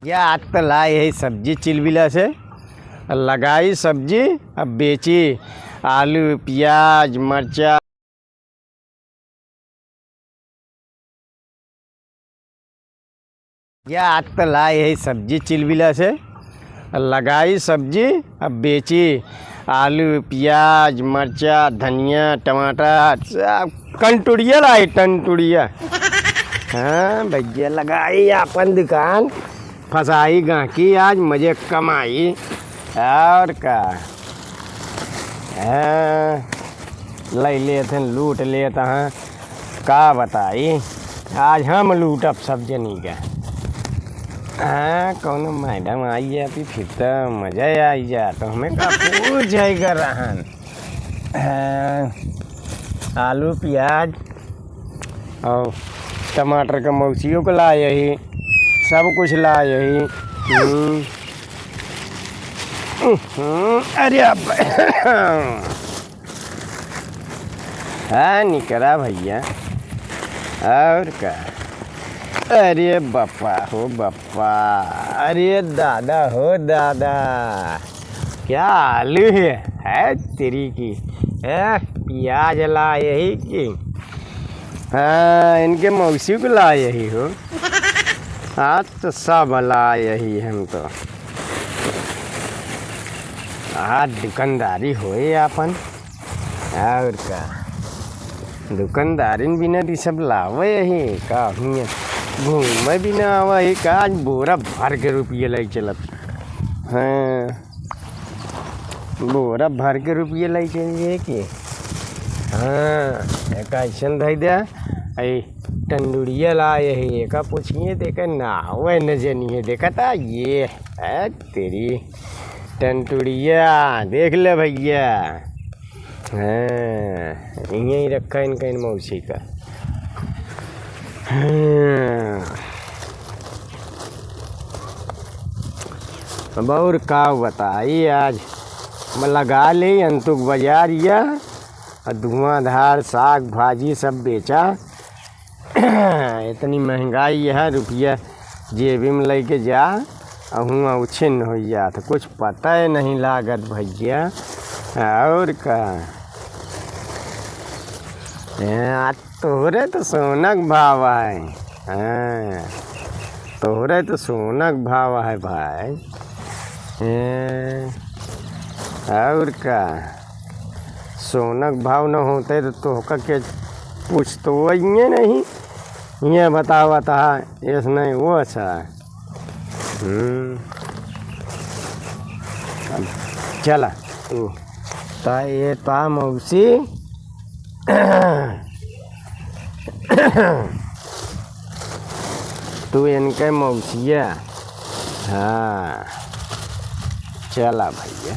या आज तो लाई है सब्जी चिलबिला से लगाई सब्जी अब बेची आलू प्याज मरचा। या आज तो लाई है सब्जी चिलबिला से लगाई सब्जी अब बेची आलू प्याज मरचा धनिया टमाटर सब टनटुड़िया लाई टनटुड़िया। हाँ भैया लगाई अपन दुकान फसाई गांकी आज मजे कमाई और का ले लेते लूट लेते हैं का बताई आज हम लूटब सब जनी का। हाँ कौन मैडम आई जाती फिर तो मज़ा आई जा तो हमें का पूछ जाएगा रहन। आलू प्याज और टमाटर का मौसियों को ला यही सब कुछ ला यही। अरे हाँ निकला भैया और का। अरे बप्पा हो बप्पा अरे दादा हो दादा क्या आलू है तेरी की प्याज ला यही की। हाँ इनके मौसी को ला यही हो आज तो सब ला यही हम तो आज दुकानदारी होए अपन और का दुकानदारी बिना दी सब लावे यही का घूमे भी ना आवा ही का आज बोरा भर के रुपये ले चलत। हाँ बोरा भर के रुपये ले चलिए कि हाँ एक ऐसा धई दे टंडुड़िया ला यही एक पूछिए देखा ना हुआ न जनिए देखा था ये है तेरी टंटुड़िया देख ले भैया। हाँ यहीं रखा इनका इन मौसी का। और का बताई आज लगा ले अंतुक बाजार या धुआंधार साग भाजी सब बेचा। इतनी महंगाई है रुपया जेबी में लेके जा हुआ उछिन्न हो जात कुछ पता ही नहीं लागत भैया और का। तोहरे तो सोनक भाव है। हाँ तोहरे तो सोनक भाव है भाई और का। सोनक भाव न होते तो तोहका के पूछ तो ये नहीं ये बतावा था ऐसा नहीं वो अच्छा। चला ता ये ता मौसी तू इनके मौसिया। हाँ चला भैया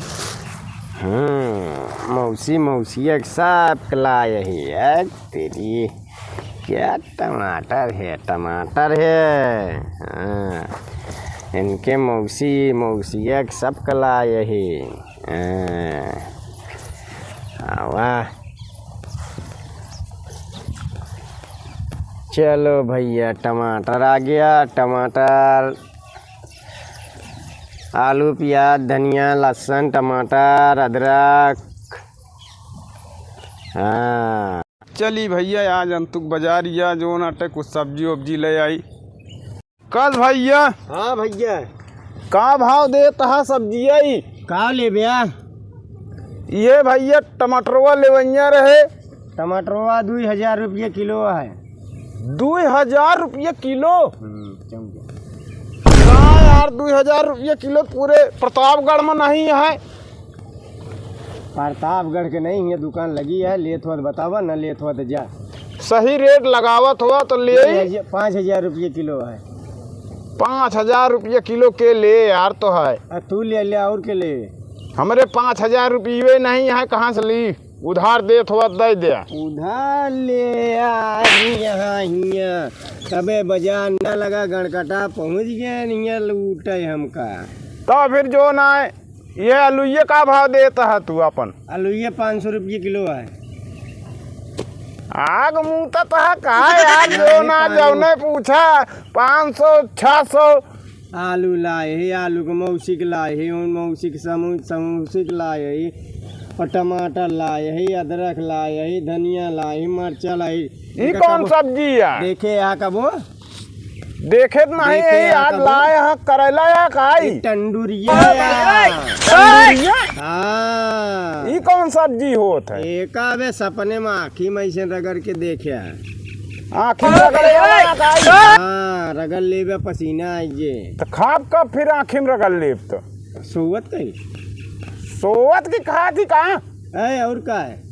मौसी मौसिया सब कला यही है तेरी क्या टमाटर है। हाँ इनके मौसी मौसिया सब कला यही। वाह चलो भैया टमाटर आ गया टमाटर आलू प्याज धनिया लहसुन टमाटर अदरक। हाँ चली भैया आज अंतुक बाजार या जो नाटे कुछ सब्जी वब्जी ले आई कल भैया। हाँ भैया का भाव देता है सब्जी आई का ले भैया ये भैया टमाटरवा लेवैया रहे टमाटरवा 2000 रुपये किलो है। 2000 रुपये किलो का यार 2000 रुपये किलो पूरे प्रतापगढ़ में नहीं है। प्रतापगढ़ के नहीं है दुकान लगी है लेत हुआ बतावा न लेत हुआ तो जा सही रेट लगावत हुआ तो ले 5000 रुपये किलो है। 5000 रुपये किलो के ले यार तो है तू ले ले और के ले हमारे 5000 रुपये नहीं है कहाँ से ली उधार देत हुआ दे दे उधार ले यहाँ तबे बाजार न लगा गणकटा पहुँच गया नहीं लूटे हमका तो फिर जो ना है ये आलूये का भाव देता है तू अपन आलूये 500 रुपये किलो है। आग मुँह तो यार जो ना जब ने पूछा 500 600 आलू लाए ही, आलू के मौसी के लाए ही, उन मौसी के समूसी के लाए ही, और टमाटर लाए ही, अदरक लाए ही, धनिया लाए ही, मिर्चा लाए ही। ये कौन सब्जी है? देखे यहाँ का वो देखे तो नहीं है यार, लाए यहाँ करेला या खाई टंडुरिया। हाँ ये कौन सब्जी होत है? एक आवे सपने में आँखी में ऐसे रगड़ के देखे। आँखी में रगड़े या खाई? हाँ रगड़ लेवे पसीना आइए तो खाब कब फिर आँखी में रगड़ लेब? तो सोवत कहीं सोवत की खा थी कहाँ? है और का है?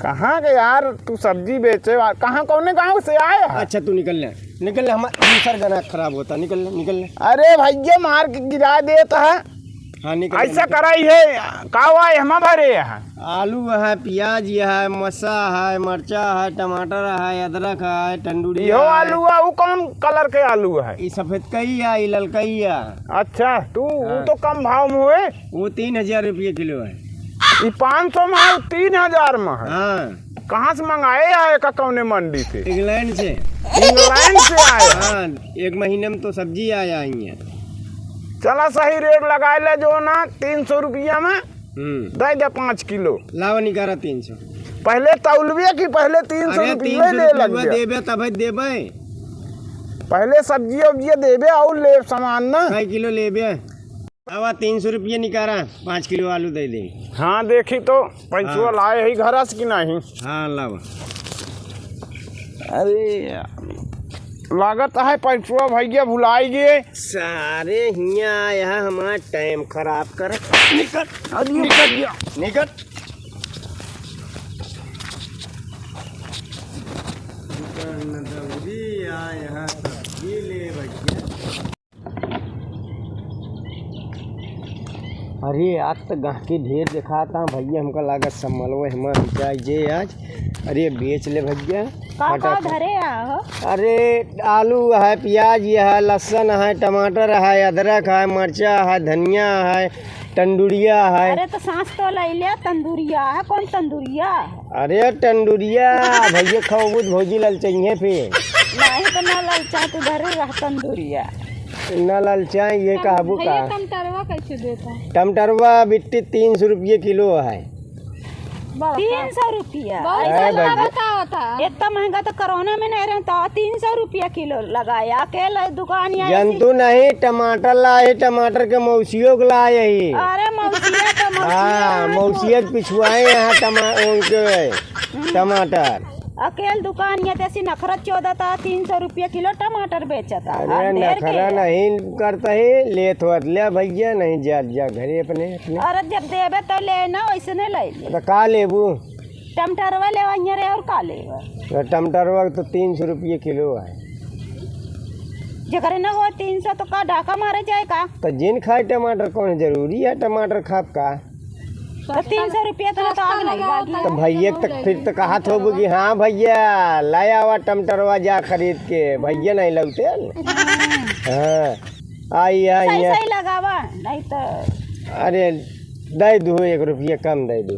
कहाँ के यार तू सब्जी बेचे? कहाँ कौने गाँव से आया? अच्छा तू निकल ले, हमारा दूसरा गाना खराब होता। निकल ले। अरे भैया मार के गिरा देता है। हाँ निकल। ऐसा कराई है का हुआ? हम भरे यहाँ आलू है, प्याज है, मसा है, मिर्चा है, टमाटर है, अदरक है, टंडूरी। यो आलू है? वो कौन कलर के आलू है? ये सफेद कई है, ये ललकई है। अच्छा तू वो तो कम भाव में हुए। वो 3000 रुपये किलो है। ये 500 में है, 3000 में है। हाँ कहाँ से मंगाए आए का? कौने मंडी से? इंग्लैंड से। इंग्लैंड से आए? हाँ 1 महीने में तो सब्जी आ जाएंगे। चला सही रेट लगा ले जो ना 300 रुपया में दे दे 5 किलो। लावा निकारा 300। पहले तौलवे की पहले 300 रुपये ले लग गया। देबे तब देबे। पहले सब्जी उब्जी देबे और ले सामान ना। 2 किलो लेबे। लावा 300 रुपये निकारा, 5 किलो आलू दे दे। हाँ देखी तो पैसो हाँ। लाए ही घर से कि नहीं? हाँ लावा। अरे लागत है पैसो भैया भुलाई गए सारे हिया यहाँ हमारा टाइम खराब कर। निकल गया। निकल। यहाँ सब्जी ले भैया। अरे आज तो गाहकी ढेर दिखाता भैया, हमका लागत संभलवे हम चाहिए आज। अरे बेच ले भैया। का धरे हो? अरे आलू है, प्याज है, लहसुन है, टमाटर है, अदरक है, मिर्चा है, धनिया है, टंडुरिया है। अरे तो सांस तो ले लिया। तंदूरिया है? कौन तंदूरिया? अरे टंडुरिया भैया खाओ भौजी लल चाहिए फिर। नहीं तो ना ललचा, तू धरे रह तंदूरिया। न ललचाए ये कहबू का। टमाटरवा कैसे देता? टमाटरवा बिट्टी 300 रुपये किलो है। 300 रुपया? इतना महंगा तो कोरोना में नहीं रहता। 300 रुपया किलो लगाया। अकेले दुकान जंतु नहीं, टमाटर लाए, टमाटर के मौसियों को लाए ही। अरे मौसिया तो हाँ मौसिया पिछुआए यहाँ टमाटर। अकेले दुकान ये तैसी नखरत 14 था। 300 रुपया किलो टमाटर बेचता। अरे नखरा नहीं करता है, ले तो ले भैया, नहीं जा घरे अपने। अरे जब देवे तो लेना, वैसे नहीं ले। तो का लेबू? टमाटरवा ले रे। और का ले? टमाटरवा तो 300 रुपये किलो है। जगह न हो 300 तो का ढाका मारे जाए का? तो जिन खाए टमाटर कौन जरूरी है टमाटर खाप का? तो 300 रुपया तो आग नहीं लागी। तो भैया तक फिर तो कहा थो कि हाँ भैया लाया हुआ टमाटरवा जा खरीद के। भैया नहीं लगते। हाँ आई सही लगावा, नहीं तो। अरे दे दो 1 रुपया कम दे दो।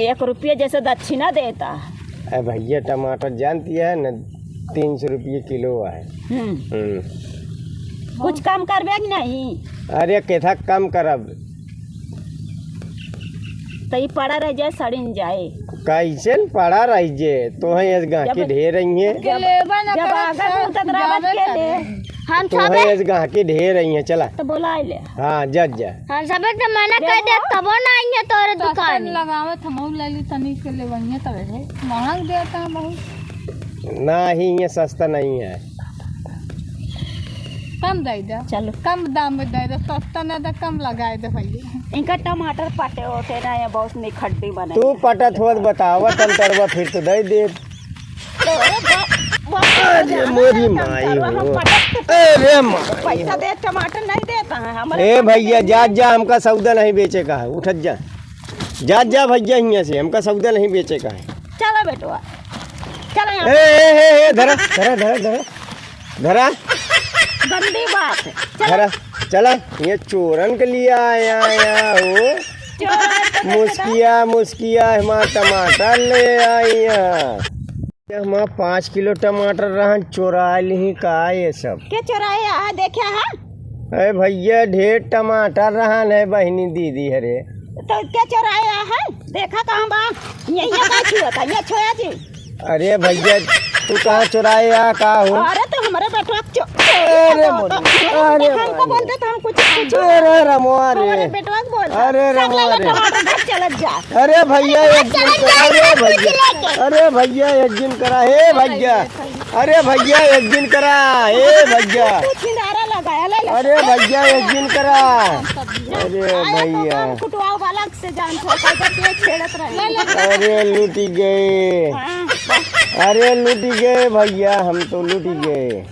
1 रुपया जैसे दक्षिणा देता। अरे भैया टमाटर जानती है न 300 रुपये किलो है। कुछ कम करबे कि नहीं? अरे कैसा कम करब? तो ये पड़ा रह जाए, सड़िन जाए। कैसे पड़ा रह जे? तो है गाहकी ढेर रही है। जब आगर तक रावत के ले हम तो है गाहकी ढेर रही है। चला तो बोला ले। हाँ जा हम सब तो मना कर दे तब ना आएंगे तोरे दुकान। लगावत हम लगी तनी के ले वही तब है महंग देता है बहुत। ना ही ये सस्ता नहीं है। कम दे दे, चलो कम दाम में दे दे, सस्ता ना दे, कम लगाए दे भैया। इनका टमाटर पटे होते ना, ये बहुत निखड्डी बने। तू पटत होत बतावा टमाटरवा फिर तो दे दे। अरे मोरी माई हो। अरे माई पैसा दे, टमाटर नहीं देता है हमारे। ए भैया जा हमका सौदा नहीं बेचे का है। उठत जा भैया यहाँ से, हमका सौदा नहीं बेचे का है। चलो बेटवा चलो यहाँ। ए धरा गंदी बात है। धरा चला। ये चोरन के लिए आया हो। मुस्किया हमारा टमाटर ले आई। हमारा 5 किलो टमाटर रहा चोरा ली का ये सब। क्या चोराया है? देखा है अरे भैया ढेर टमाटर रहा है बहनी दीदी हरे। तो क्या चोराया है? देखा कहाँ बा? यही का छुआ था, ये छोया जी। अरे भैया तू कहाँ चुराया का हो? अरे तो हमारे बेटवा अरे मोदी, अरे हमको बोलते तो हम कुछ अरे रमोआ रे, हमारे बेटवा को बोल। अरे रमोआ रे, घर चलत जा। अरे भैया एक दिन करा, अरे भैया एक दिन करा, हे भैया, अरे भैया एक दिन करा, हे भैया, तू छिंदारा लगाया ले ले। अरे भैया एक दिन करा, अरे भैया, कुटवाओ वाला से जान छोड़ के छेड़त रहे। अरे लूटी गए, हाँ। अरे लूटी गए भैया, हम तो लूटी गए।